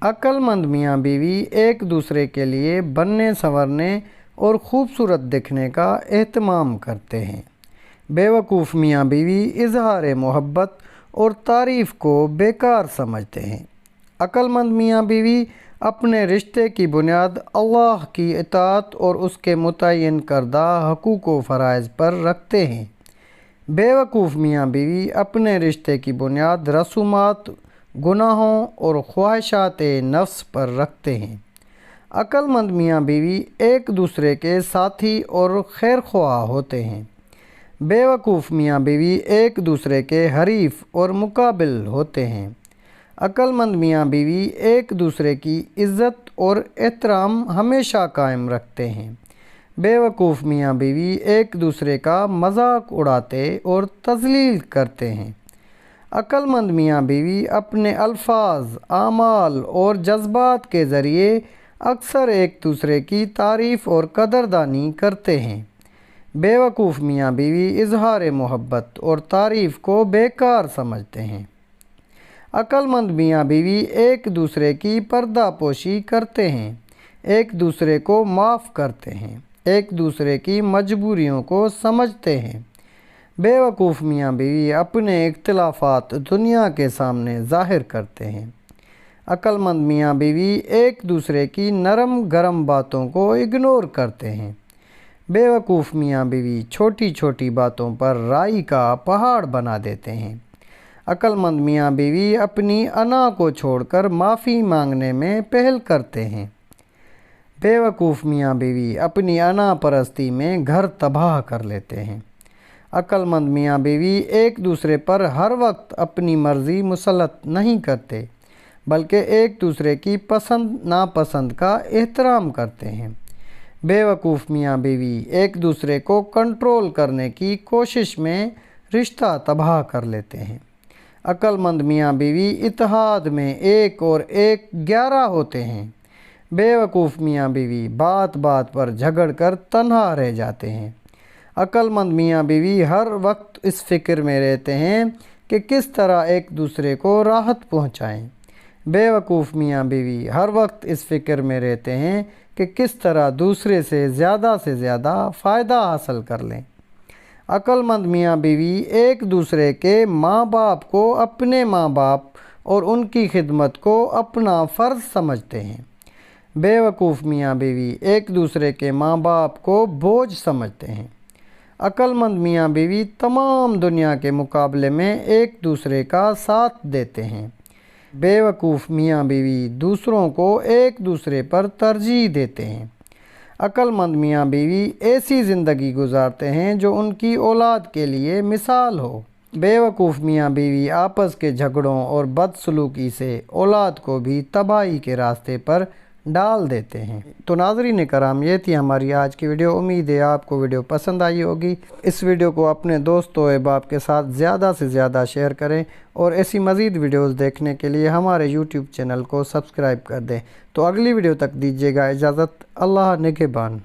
अक्लमंद मियाँ बीवी एक दूसरे के लिए बनने संवरने और ख़ूबसूरत दिखने का एहतमाम करते हैं। बेवकूफ़ मियाँ बीवी इजहार मोहब्बत और तारीफ़ को बेकार समझते हैं। अक्लमंद मियाँ बीवी अपने रिश्ते की बुनियाद अल्लाह की इताअत और उसके मुतय्यन करदा हकूक़ व फ़राइज़ पर रखते हैं। बेवकूफ़ मियाँ बीवी अपने रिश्ते की बुनियाद रसूमात, गुनाहों और ख्वाहिशात नफ्स पर रखते हैं। अक्लमंद मियाँ बीवी एक दूसरे के साथी और खैर ख्वाह होते हैं। बेवकूफ़ मियाँ बीवी एक दूसरे के हरीफ और मुकाबिल होते हैं। अक्लमंद मियाँ बीवी एक दूसरे की इज़्ज़त और एहतराम हमेशा कायम रखते हैं। बेवकूफ़ मियाँ बीवी एक दूसरे का मजाक उड़ाते और तज़लील करते हैं। अक्लमंद मियाँ बीवी अपने अल्फाज, आमाल और जज्बात के ज़रिए अक्सर एक दूसरे की तारीफ़ और कदरदानी करते हैं। बेवकूफ़ मियाँ बीवी इजहार मोहब्बत और तारीफ़ को बेकार समझते हैं। अक्लमंद मियाँ बीवी एक दूसरे की पर्दापोशी करते हैं, एक दूसरे को माफ़ करते हैं, एक दूसरे की मजबूरियों को समझते हैं। बेवकूफ़ मियाँ बीवी अपने इख्तिलाफ़ात दुनिया के सामने ज़ाहिर करते हैं। अक्लमंद मियाँ बीवी एक दूसरे की नरम गरम बातों को इग्नोर करते हैं। बेवकूफ़ मियाँ बीवी छोटी छोटी बातों पर राई का पहाड़ बना देते हैं। अक्लमंद मियाँ बीवी अपनी अना को छोड़कर माफ़ी मांगने में पहल करते हैं। बेवकूफ़ मियाँ बीवी अपनी अना परस्ती में घर तबाह कर लेते हैं। अक्लमंद मियाँ बीवी एक दूसरे पर हर वक्त अपनी मर्ज़ी मुसल्लत नहीं करते, बल्कि एक दूसरे की पसंद नापसंद का एहतराम करते हैं। बेवकूफ़ मियाँ बीवी एक दूसरे को कंट्रोल करने की कोशिश में रिश्ता तबाह कर लेते हैं। अक्लमंद मियाँ बीवी इत्तेहाद में एक और एक 11 होते हैं। बेवकूफ़ मियाँ बीवी बात बात पर झगड़ कर तन्हा रह जाते हैं। अक्लमंद मियाँ बीवी हर वक्त इस फ़िक्र में रहते हैं कि किस तरह एक दूसरे को राहत पहुँचाएँ। बेवकूफ़ मियाँ बीवी हर वक्त इस फ़िक्र में रहते हैं कि किस तरह दूसरे से ज़्यादा फ़ायदा हासिल कर लें। अक्लमंद मियाँ बीवी एक दूसरे के माँ बाप को अपने माँ बाप और उनकी खिदमत को अपना फ़र्ज़ समझते हैं। बेवकूफ़ मियाँ बीवी एक दूसरे के माँ बाप को बोझ समझते हैं। अक्लमंद मियाँ बीवी तमाम दुनिया के मुकाबले में एक दूसरे का साथ देते हैं। बेवकूफ़ मियाँ बीवी दूसरों को एक दूसरे पर तरजीह देते हैं। अक्लमंद मियाँ बीवी ऐसी ज़िंदगी गुजारते हैं जो उनकी औलाद के लिए मिसाल हो। बेवकूफ़ मियाँ बीवी आपस के झगड़ों और बदसलूकी से औलाद को भी तबाही के रास्ते पर डाल देते हैं। तो नाज़रीन कराम, ये थी हमारी आज की वीडियो। उम्मीद है आपको वीडियो पसंद आई होगी। इस वीडियो को अपने दोस्तों अहबाब के साथ ज़्यादा से ज़्यादा शेयर करें और ऐसी मज़ीद वीडियोस देखने के लिए हमारे यूट्यूब चैनल को सब्सक्राइब कर दें। तो अगली वीडियो तक दीजिएगा इजाज़त। अल्लाह निगहबान।